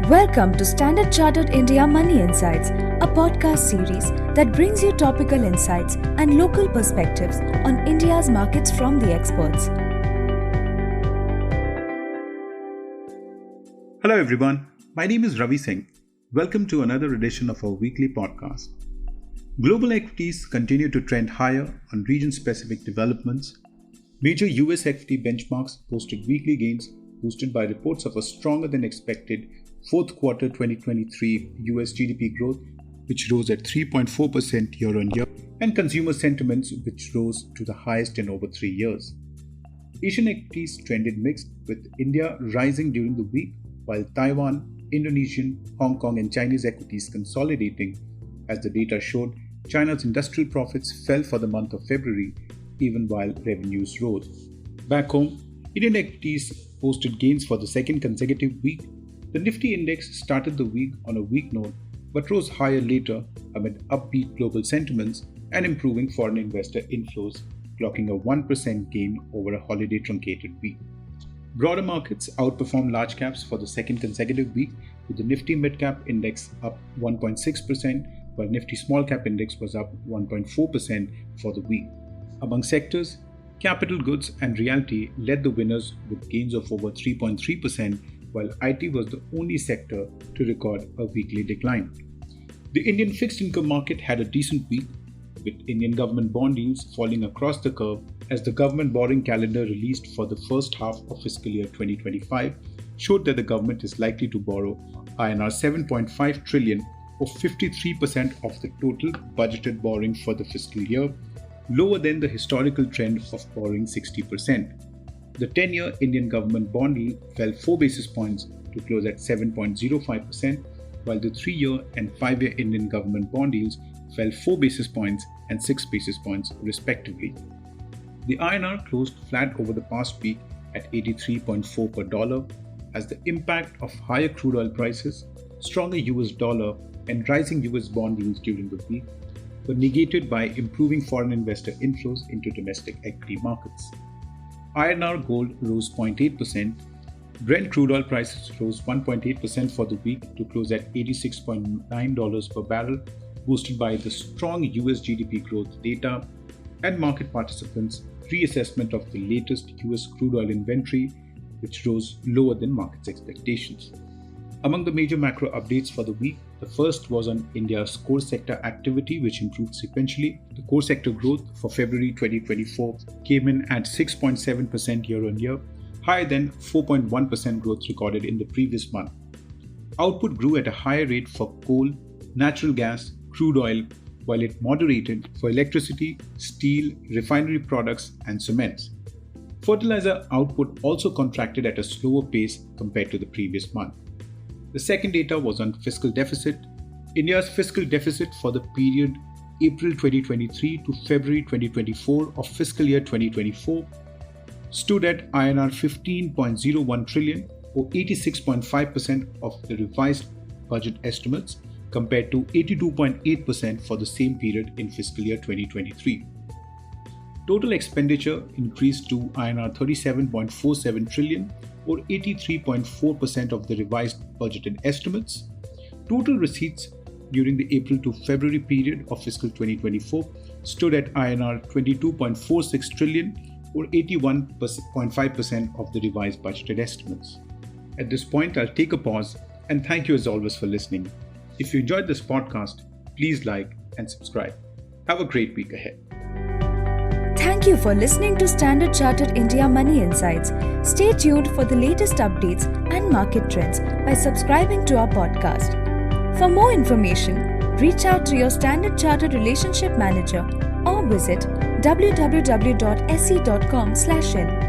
Welcome to Standard Chartered India Money Insights, a podcast series that brings you topical insights and local perspectives on India's markets from the experts. Hello everyone, my name is Ravi Singh. Welcome to another edition of our weekly podcast. Global equities continue to trend higher on region-specific developments. Major US equity benchmarks posted weekly gains boosted by reports of a stronger than expected fourth quarter 2023 US GDP growth, which rose at 3.4% year-on-year, and consumer sentiments, which rose to the highest in over 3 years. Asian equities trended mixed, with India rising during the week, while Taiwan, Indonesian, Hong Kong and Chinese equities consolidating. As the data showed, China's industrial profits fell for the month of February, even while revenues rose. Back home, Indian equities posted gains for the second consecutive week. The Nifty index started the week on a weak note but rose higher later amid upbeat global sentiments and improving foreign investor inflows, clocking a 1% gain over a holiday truncated week. Broader markets outperformed large caps for the second consecutive week, with the Nifty Mid-Cap Index up 1.6%, while Nifty Small Cap Index was up 1.4% for the week. Among sectors, capital goods and realty led the winners with gains of over 3.3%, while IT was the only sector to record a weekly decline. The Indian fixed income market had a decent week, with Indian government bond yields falling across the curve as the government borrowing calendar released for the first half of fiscal year 2025 showed that the government is likely to borrow INR 7.5 trillion or 53% of the total budgeted borrowing for the fiscal year, lower than the historical trend of borrowing 60%. The 10-year Indian government bond yield fell 4 basis points to close at 7.05%, while the 3-year and 5-year Indian government bond yields fell 4 basis points and 6 basis points respectively. The INR closed flat over the past week at 83.4 per dollar, as the impact of higher crude oil prices, stronger US dollar and rising US bond yields during the week were negated by improving foreign investor inflows into domestic equity markets. INR gold rose 0.8%, Brent crude oil prices rose 1.8% for the week to close at $86.9 per barrel, boosted by the strong US GDP growth data and market participants' reassessment of the latest US crude oil inventory, which rose lower than markets' expectations. Among the major macro updates for the week, the first was on India's core sector activity, which improved sequentially. The core sector growth for February 2024 came in at 6.7% year-on-year, higher than 4.1% growth recorded in the previous month. Output grew at a higher rate for coal, natural gas, crude oil, while it moderated for electricity, steel, refinery products, and cements. Fertilizer output also contracted at a slower pace compared to the previous month. The second data was on fiscal deficit. India's fiscal deficit for the period April 2023 to February 2024 of fiscal year 2024 stood at INR 15.01 trillion or 86.5% of the revised budget estimates, compared to 82.8% for the same period in fiscal year 2023. Total expenditure increased to INR 37.47 trillion or 83.4% of the revised budgeted estimates. Total receipts during the April to February period of fiscal 2024 stood at INR 22.46 trillion or 81.5% of the revised budgeted estimates. At this point, I'll take a pause and thank you as always for listening. If you enjoyed this podcast, please like and subscribe. Have a great week ahead. Thank you for listening to Standard Chartered India Money Insights. Stay tuned for the latest updates and market trends by subscribing to our podcast. For more information, reach out to your Standard Chartered Relationship Manager or visit www.se.com/in.